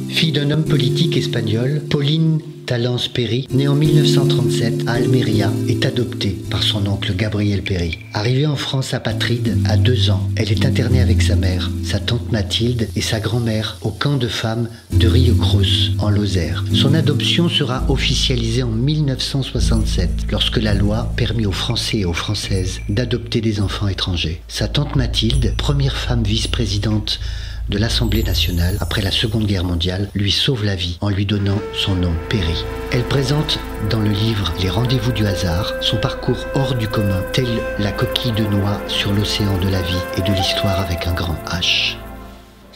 Fille d'un homme politique espagnol, Pauline Talence Perry, née en 1937 à Almeria, est adoptée par son oncle Gabriel Perry. Arrivée en France apatride à 2 ans, elle est internée avec sa mère, sa tante Mathilde et sa grand-mère au camp de femmes de Rieucros, en Lozère. Son adoption sera officialisée en 1967, lorsque la loi permit aux Français et aux Françaises d'adopter des enfants étrangers. Sa tante Mathilde, première femme vice-présidente de l'Assemblée nationale après la Seconde Guerre mondiale, lui sauve la vie en lui donnant son nom, Perry. Elle présente dans le livre Les rendez-vous du hasard son parcours hors du commun, tel la coquille de noix sur l'océan de la vie et de l'histoire avec un grand H.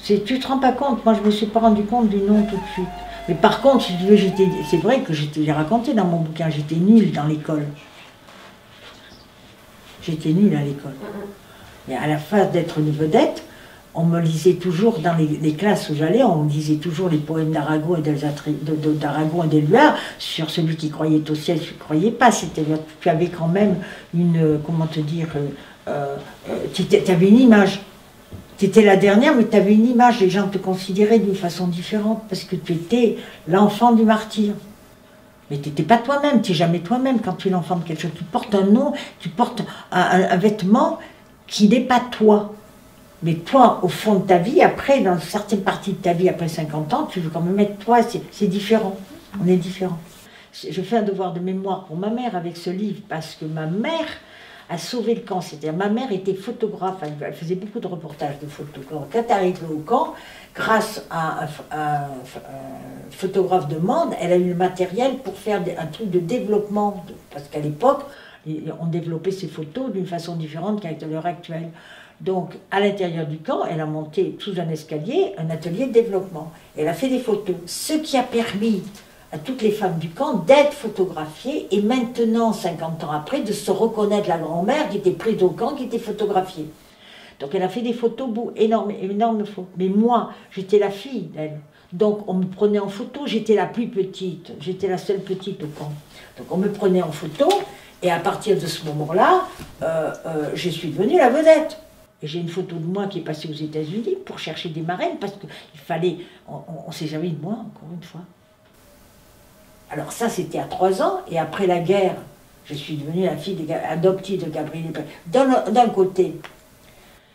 Tu te rends pas compte, moi je me suis pas rendu compte du nom tout de suite. Mais par contre, si tu veux, c'est vrai que j'ai raconté dans mon bouquin, j'étais nulle dans l'école. J'étais nulle à l'école. Et à la phase d'être une vedette, on me lisait toujours, dans les classes où j'allais, on me lisait toujours les poèmes d'Aragon et d'Éluard sur celui qui croyait au ciel, tu ne croyais pas. Tu avais quand même une, comment te dire, tu avais une image. Tu étais la dernière, mais tu avais une image. Les gens te considéraient d'une façon différente parce que tu étais l'enfant du martyr. Mais tu n'étais pas toi-même, tu n'es jamais toi-même quand tu es l'enfant de quelque chose. Tu portes un nom, tu portes un vêtement qui n'est pas toi. Mais toi, au fond de ta vie, après, dans certaines parties de ta vie, après 50 ans, tu veux quand même être toi, c'est différent. On est différent. Je fais un devoir de mémoire pour ma mère avec ce livre, parce que ma mère a sauvé le camp. C'est-à-dire, ma mère était photographe, elle faisait beaucoup de reportages de photos. Quand elle est arrivée au camp, grâce à un photographe de mode, elle a eu le matériel pour faire un truc de développement. Parce qu'à l'époque, on développait ces photos d'une façon différente qu'avec l'heure actuelle. Donc, à l'intérieur du camp, elle a monté sous un escalier un atelier de développement. Elle a fait des photos, ce qui a permis à toutes les femmes du camp d'être photographiées et maintenant, 50 ans après, de se reconnaître la grand-mère qui était prise au camp, qui était photographiée. Donc, elle a fait des photos, énormes photos. Mais moi, j'étais la fille d'elle. Donc, on me prenait en photo, j'étais la plus petite, j'étais la seule petite au camp. Donc, on me prenait en photo et à partir de ce moment-là, je suis devenue la vedette. Et j'ai une photo de moi qui est passée aux États-Unis pour chercher des marraines, parce qu'il fallait... On ne s'est jamais de moi, encore une fois. Alors ça, c'était à 3 ans, et après la guerre, je suis devenue la fille adoptive de Gabriel Perry. D'un côté,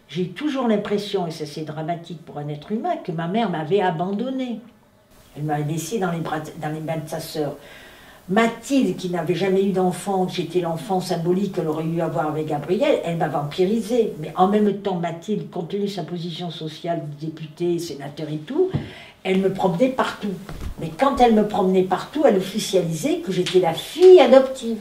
j'ai toujours l'impression, et ça c'est dramatique pour un être humain, que ma mère m'avait abandonnée. Elle m'avait laissée dans les mains de sa sœur. Mathilde, qui n'avait jamais eu d'enfant, j'étais l'enfant symbolique qu'elle aurait eu à voir avec Gabriel, elle m'a vampirisée. Mais en même temps, Mathilde, compte tenu de sa position sociale de députée, sénateur et tout, elle me promenait partout. Mais quand elle me promenait partout, elle officialisait que j'étais la fille adoptive.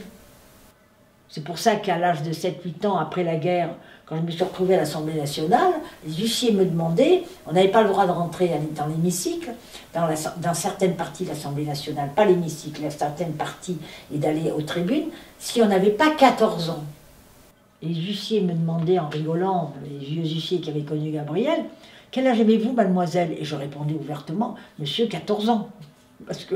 C'est pour ça qu'à l'âge de 7-8 ans, après la guerre, quand je me suis retrouvée à l'Assemblée nationale, les huissiers me demandaient, on n'avait pas le droit de rentrer dans l'hémicycle, dans certaines parties de l'Assemblée nationale, pas l'hémicycle, certaines parties, et d'aller aux tribunes, si on n'avait pas 14 ans. Les huissiers me demandaient en rigolant, les vieux huissiers qui avaient connu Gabriel, quel âge avez-vous, mademoiselle? Et je répondais ouvertement, monsieur, 14 ans. Parce que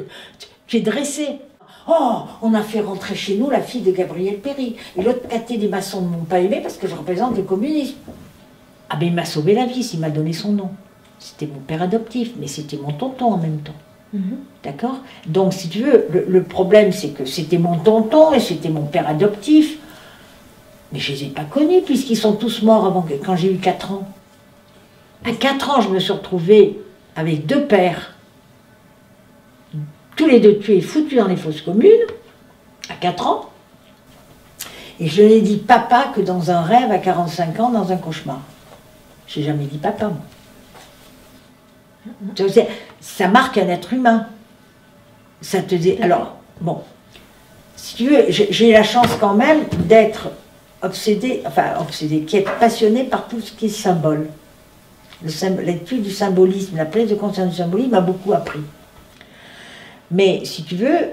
j'ai dressé. Oh, on a fait rentrer chez nous la fille de Gabriel Perry. Et l'autre caté des maçons ne m'ont pas aimé parce que je représente le communisme. Ah ben il m'a sauvé la vie s'il m'a donné son nom. C'était mon père adoptif, mais c'était mon tonton en même temps. D'accord? Donc si tu veux, le problème c'est que c'était mon tonton et c'était mon père adoptif. Mais je ne les ai pas connus puisqu'ils sont tous morts quand j'ai eu 4 ans. À 4 ans, je me suis retrouvée avec 2 pères. Tous les 2 tués, foutus dans les fosses communes, à 4 ans. Et je n'ai dit papa que dans un rêve à 45 ans, dans un cauchemar. Je n'ai jamais dit papa, moi. Ça marque un être humain. Ça te dit... Alors, bon, si tu veux, j'ai la chance quand même d'être obsédée, qui est passionnée par tout ce qui est symbole. L'étude du symbolisme, la prise de conscience du symbolisme m'a beaucoup appris. Mais si tu veux,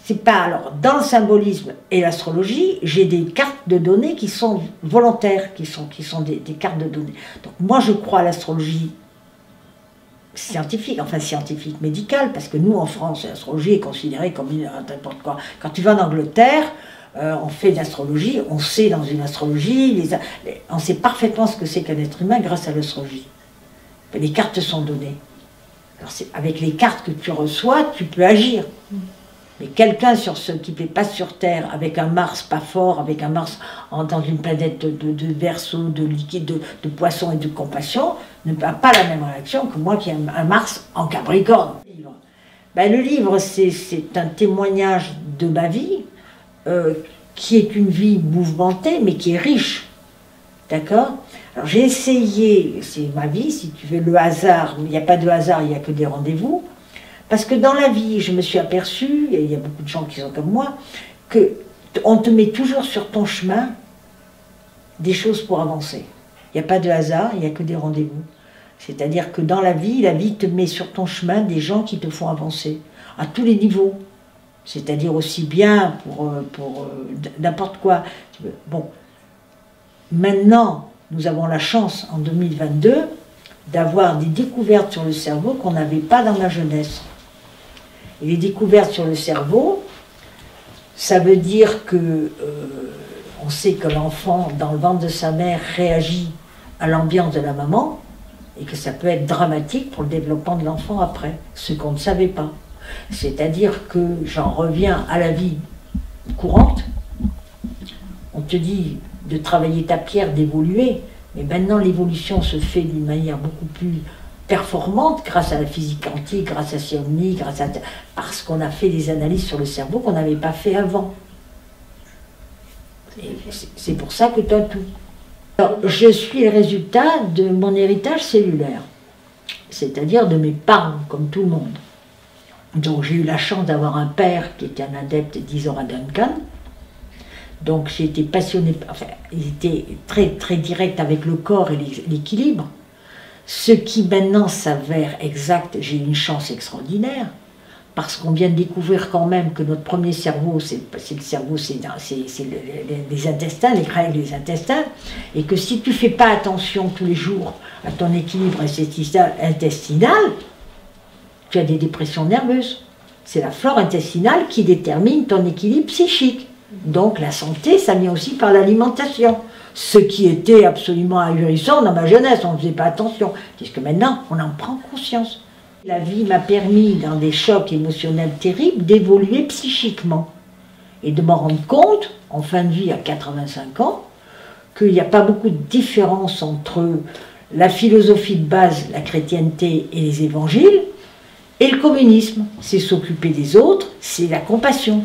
c'est pas... Alors, dans le symbolisme et l'astrologie, j'ai des cartes de données qui sont volontaires, qui sont des cartes de données. Donc moi, je crois à l'astrologie scientifique, enfin scientifique, médicale, parce que nous, en France, l'astrologie est considérée comme n'importe quoi. Quand tu vas en Angleterre, on fait de l'astrologie, on sait dans une astrologie, on sait parfaitement ce que c'est qu'un être humain grâce à l'astrologie. Les cartes sont données. Alors avec les cartes que tu reçois, tu peux agir. Mais quelqu'un qui n'est pas sur Terre, avec un Mars pas fort, avec un Mars dans une planète de Verseau, de liquide, de poisson et de compassion, ne n'a pas la même réaction que moi qui ai un Mars en Capricorne. Ben, le livre, c'est un témoignage de ma vie, qui est une vie mouvementée, mais qui est riche. D'accord? Alors j'ai essayé, c'est ma vie, si tu veux, le hasard, il n'y a pas de hasard, il n'y a que des rendez-vous. Parce que dans la vie, je me suis aperçue, et il y a beaucoup de gens qui sont comme moi, qu'on te met toujours sur ton chemin des choses pour avancer. Il n'y a pas de hasard, il n'y a que des rendez-vous. C'est-à-dire que dans la vie te met sur ton chemin des gens qui te font avancer, à tous les niveaux. C'est-à-dire aussi bien pour n'importe quoi. Bon, maintenant, nous avons la chance, en 2022, d'avoir des découvertes sur le cerveau qu'on n'avait pas dans ma jeunesse. Et les découvertes sur le cerveau, ça veut dire que on sait que l'enfant, dans le ventre de sa mère, réagit à l'ambiance de la maman, et que ça peut être dramatique pour le développement de l'enfant après, ce qu'on ne savait pas. C'est-à-dire que j'en reviens à la vie courante, on te dit de travailler ta pierre, d'évoluer, mais maintenant l'évolution se fait d'une manière beaucoup plus performante grâce à la physique quantique, grâce à Xiaomi, parce qu'on a fait des analyses sur le cerveau qu'on n'avait pas fait avant. C'est pour ça que tu as tout. Alors, je suis le résultat de mon héritage cellulaire, c'est-à-dire de mes parents, comme tout le monde. Donc j'ai eu la chance d'avoir un père qui était un adepte d'Isora Duncan. Donc j'ai été passionnée, enfin, il était très, très direct avec le corps et l'équilibre. Ce qui maintenant s'avère exact, j'ai une chance extraordinaire, parce qu'on vient de découvrir quand même que notre premier cerveau, c'est le cerveau, c'est les intestins, les crânes des intestins, et que si tu ne fais pas attention tous les jours à ton équilibre intestinal, tu as des dépressions nerveuses. C'est la flore intestinale qui détermine ton équilibre psychique. Donc la santé, ça vient aussi par l'alimentation. Ce qui était absolument ahurissant dans ma jeunesse, on ne faisait pas attention. Puisque maintenant, on en prend conscience. La vie m'a permis, dans des chocs émotionnels terribles, d'évoluer psychiquement. Et de me rendre compte, en fin de vie à 85 ans, qu'il n'y a pas beaucoup de différence entre la philosophie de base, la chrétienté et les évangiles, et le communisme. C'est s'occuper des autres, c'est la compassion.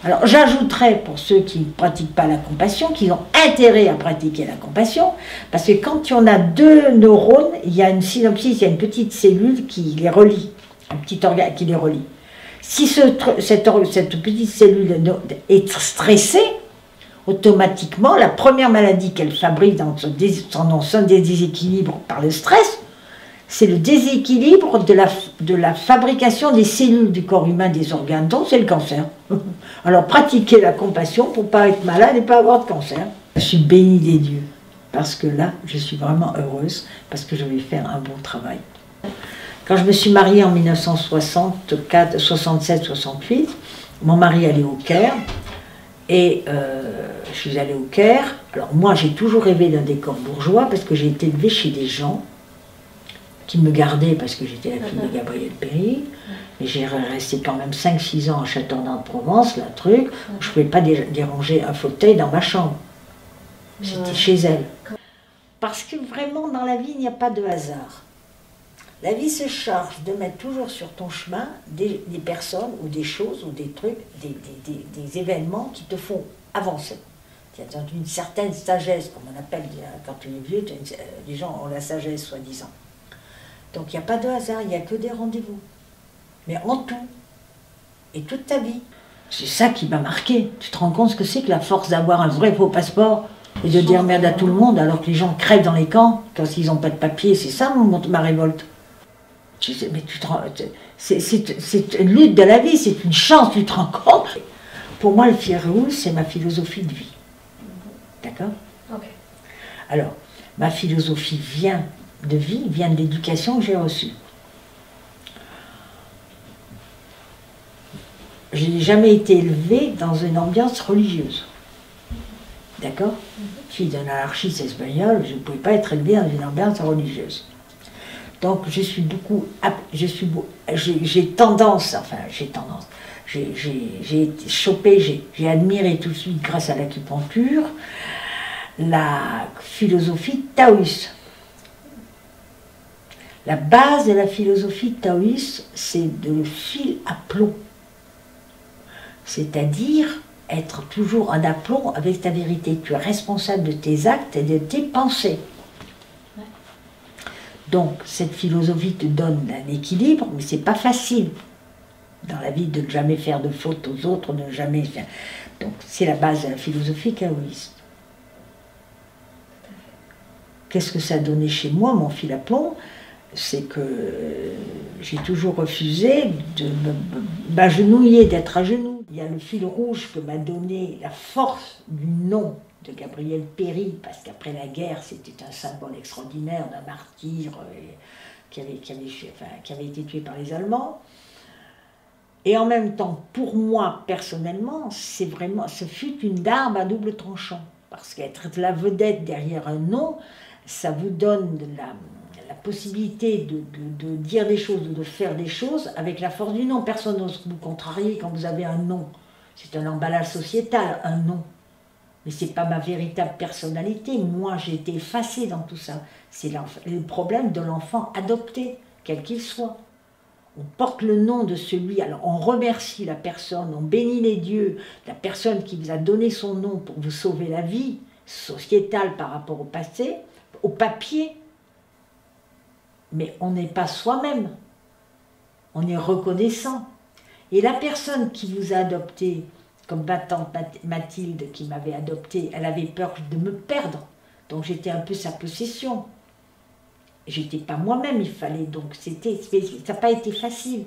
Alors j'ajouterais, pour ceux qui ne pratiquent pas la compassion, qu'ils ont intérêt à pratiquer la compassion, parce que quand on a deux neurones, il y a une synopsis, il y a une petite cellule qui les relie, un petit organe qui les relie. Si cette petite cellule est stressée, automatiquement, la première maladie qu'elle fabrique dans son déséquilibre par le stress, c'est le déséquilibre de la fabrication des cellules du corps humain, des organes, donc c'est le cancer. Alors pratiquez la compassion pour ne pas être malade et pas avoir de cancer. Je suis bénie des dieux, parce que là, je suis vraiment heureuse, parce que je vais faire un bon travail. Quand je me suis mariée en 1964, 67, 68, mon mari allait au Caire, et je suis allée au Caire. Alors moi, j'ai toujours rêvé d'un décor bourgeois, parce que j'ai été élevée chez des gens qui me gardaient parce que j'étais la fille de Gabriel Péri, et j'ai resté quand même 5-6 ans à Châteauneuf-de-Provence, là, truc, où je ne pouvais pas déranger un fauteuil dans ma chambre. C'était chez elle. Parce que vraiment, dans la vie, il n'y a pas de hasard. La vie se charge de mettre toujours sur ton chemin des personnes ou des choses ou des trucs, des événements qui te font avancer. Tu as une certaine sagesse, comme on appelle quand tu es vieux, les gens ont la sagesse, soi-disant. Donc il n'y a pas de hasard, il n'y a que des rendez-vous. Mais en tout, et toute ta vie. C'est ça qui m'a marqué. Tu te rends compte ce que c'est que la force d'avoir un vrai faux passeport et de dire merde à tout le monde alors que les gens crèvent dans les camps quand ils n'ont pas de papier. C'est ça ma révolte. Mais c'est une lutte de la vie, c'est une chance, tu te rends compte. Pour moi, le fil rouge, c'est ma philosophie de vie. D'accord? Okay. Alors, ma philosophie vient de vie, vient de l'éducation que j'ai reçue. Je n'ai jamais été élevée dans une ambiance religieuse. D'accord? Fille d'un anarchiste espagnol, je ne pouvais pas être élevée dans une ambiance religieuse. Donc j'ai tendance, j'ai chopé, j'ai admiré tout de suite grâce à l'acupuncture la philosophie taoïste. La base de la philosophie taoïste, c'est de le fil à plomb. C'est-à-dire être toujours en aplomb avec ta vérité. Tu es responsable de tes actes et de tes pensées. Donc, cette philosophie te donne un équilibre, mais c'est pas facile dans la vie de ne jamais faire de faute aux autres, de ne jamais faire. Donc, c'est la base de la philosophie taoïste. Qu'est-ce que ça a donné chez moi, mon fil à plomb? C'est que j'ai toujours refusé de m'agenouiller, d'être à genoux. Il y a le fil rouge que m'a donné la force du nom de Gabriel Péri, parce qu'après la guerre, c'était un symbole extraordinaire d'un martyr qui avait été tué par les Allemands. Et en même temps, pour moi, personnellement, ce fut une arme à double tranchant. Parce qu'être la vedette derrière un nom, ça vous donne la possibilité de dire des choses, de faire des choses avec la force du nom. Personne n'ose vous contrarier quand vous avez un nom. C'est un emballage sociétal, un nom. Mais ce n'est pas ma véritable personnalité. Moi, j'ai été effacée dans tout ça. C'est le problème de l'enfant adopté, quel qu'il soit. On porte le nom de celui, alors on remercie la personne, on bénit les dieux, la personne qui vous a donné son nom pour vous sauver la vie sociétale par rapport au passé, au papier. Mais on n'est pas soi-même. On est reconnaissant. Et la personne qui vous a adopté, comme ma tante Mathilde qui m'avait adoptée, elle avait peur de me perdre. Donc j'étais un peu sa possession. J'étais pas moi-même, il fallait donc, ça n'a pas été facile.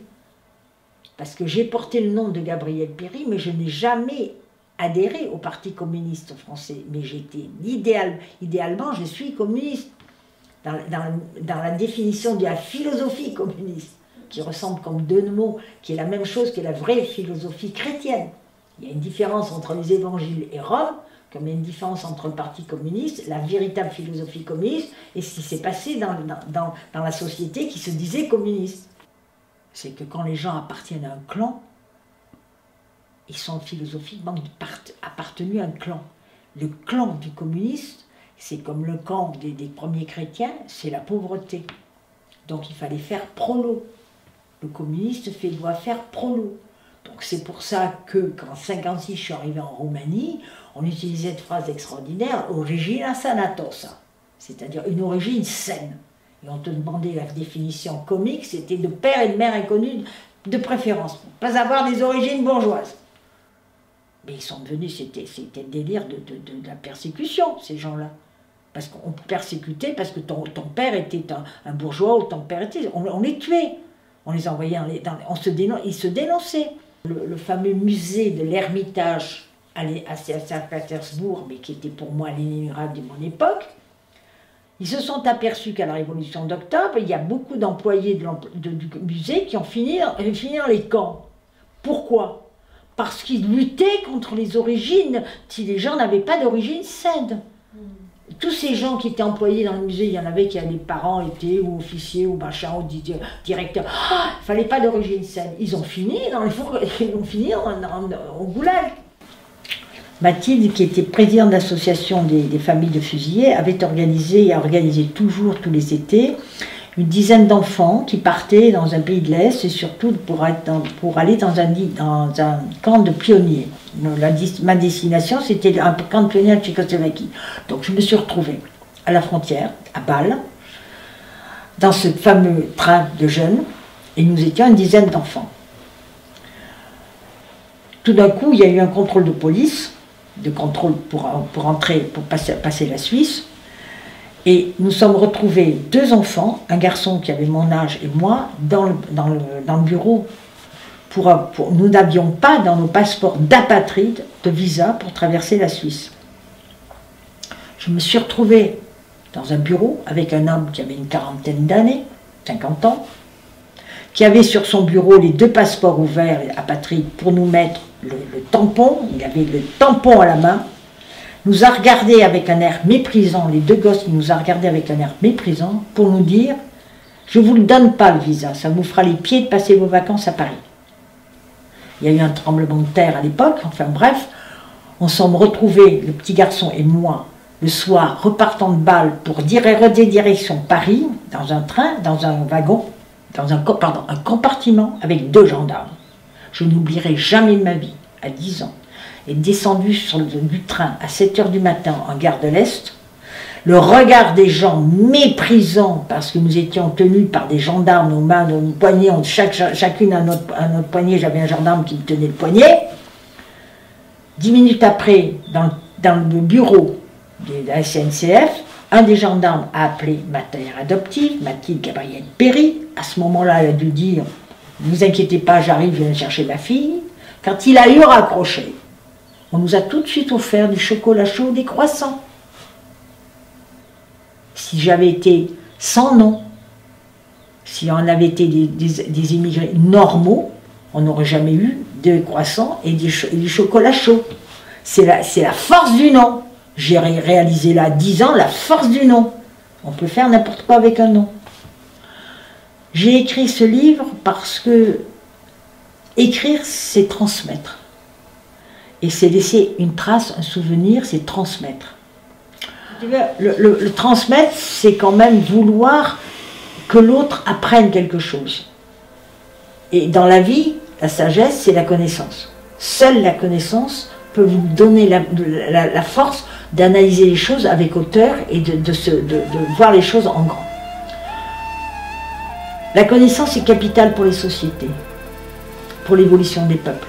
Parce que j'ai porté le nom de Gabriel Péri, mais je n'ai jamais adhéré au Parti communiste français. Mais j'étais, idéalement, je suis communiste. Dans la définition de la philosophie communiste, qui ressemble comme deux mots, qui est la même chose que la vraie philosophie chrétienne. Il y a une différence entre les évangiles et Rome, comme il y a une différence entre le Parti communiste, la véritable philosophie communiste, et ce qui s'est passé dans la société qui se disait communiste. C'est que quand les gens appartiennent à un clan, ils sont philosophiquement appartenus à un clan. Le clan du communiste, c'est comme le camp des premiers chrétiens, c'est la pauvreté. Donc il fallait faire prolo. Le communiste doit faire prolo. Donc c'est pour ça que, quand en 1956 je suis arrivé en Roumanie, on utilisait cette phrase extraordinaire, origine sanatosa, c'est-à-dire une origine saine. Et on te demandait la définition comique, c'était de père et de mère inconnus de préférence, pour ne pas avoir des origines bourgeoises. Mais ils sont devenus, c'était le délire de la persécution, ces gens-là. Parce qu'on persécutait, parce que ton père était un bourgeois, ou ton père était... On les tuait. On les envoyait ils se dénonçaient. Le fameux musée de l'Ermitage à Saint-Pétersbourg, mais qui était pour moi Léningrad de mon époque, ils se sont aperçus qu'à la Révolution d'octobre, il y a beaucoup d'employés du musée qui ont fini dans les camps. Pourquoi? Parce qu'ils luttaient contre les origines, si les gens n'avaient pas d'origine saine. Tous ces gens qui étaient employés dans le musée, il y en avait qui, les parents étaient ou officiers ou machin, ou directeurs. Il ne fallait pas d'origine saine. Ils ont fini au goulag. Mathilde, qui était présidente de l'association des familles de fusillés, avait organisé et a organisé toujours tous les étés une dizaine d'enfants qui partaient dans un pays de l'Est et surtout pour aller dans un camp de pionniers. Ma destination, c'était un camp de pionniers en Tchécoslovaquie. Donc je me suis retrouvée à la frontière, à Bâle, dans ce fameux train de jeunes, et nous étions une dizaine d'enfants. Tout d'un coup, il y a eu un contrôle de police, pour passer la Suisse. Et nous sommes retrouvés deux enfants, un garçon qui avait mon âge et moi, dans le bureau. Nous n'avions pas dans nos passeports d'apatride de visa pour traverser la Suisse. Je me suis retrouvée dans un bureau avec un homme qui avait une quarantaine d'années, 50 ans, qui avait sur son bureau les 2 passeports ouverts apatrides pour nous mettre le tampon, il avait le tampon à la main, nous a regardé avec un air méprisant, les 2 gosses, il nous a regardé avec un air méprisant pour nous dire « Je ne vous le donne pas le visa, ça vous fera les pieds de passer vos vacances à Paris ». Il y a eu un tremblement de terre à l'époque, enfin bref, on s'en retrouvait, le petit garçon et moi, le soir, repartant de Bâle pour direction Paris, dans un train, dans un wagon, dans un compartiment avec 2 gendarmes. Je n'oublierai jamais de ma vie, à 10 ans, et descendu du train à 7 h du matin en gare de l'Est, le regard des gens méprisant, parce que nous étions tenus par des gendarmes, nos mains, nos poignets, chacune à notre poignet, j'avais un gendarme qui me tenait le poignet. 10 minutes après, dans le bureau de la SNCF, un des gendarmes a appelé ma mère adoptive, Mathilde Gabrielle Péry. À ce moment-là, elle a dû dire « Ne vous inquiétez pas, j'arrive, je viens chercher ma fille ». Quand il a eu raccroché, on nous a tout de suite offert du chocolat chaud, des croissants. Si j'avais été sans nom, si on avait été des immigrés normaux, on n'aurait jamais eu de croissants et du chocolat chaud. C'est la force du nom. J'ai réalisé là, 10 ans, la force du nom. On peut faire n'importe quoi avec un nom. J'ai écrit ce livre parce que écrire, c'est transmettre. Et c'est laisser une trace, un souvenir, c'est transmettre. Le transmettre, c'est quand même vouloir que l'autre apprenne quelque chose. Et dans la vie, la sagesse, c'est la connaissance. Seule la connaissance peut vous donner la force d'analyser les choses avec hauteur et de voir les choses en grand. La connaissance est capitale pour les sociétés, pour l'évolution des peuples.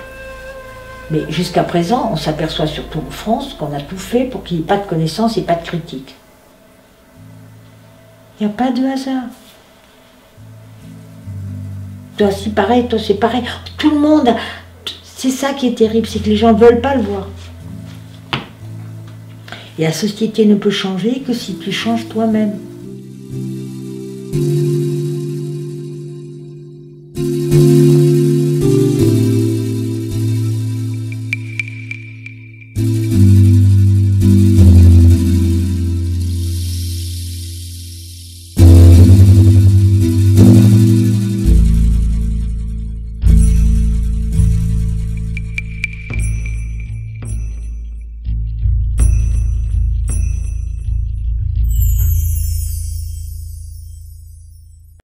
Mais jusqu'à présent, on s'aperçoit surtout en France qu'on a tout fait pour qu'il n'y ait pas de connaissance et pas de critique. Il n'y a pas de hasard. Toi c'est pareil, toi c'est pareil. Tout le monde, c'est ça qui est terrible, c'est que les gens ne veulent pas le voir. Et la société ne peut changer que si tu changes toi-même.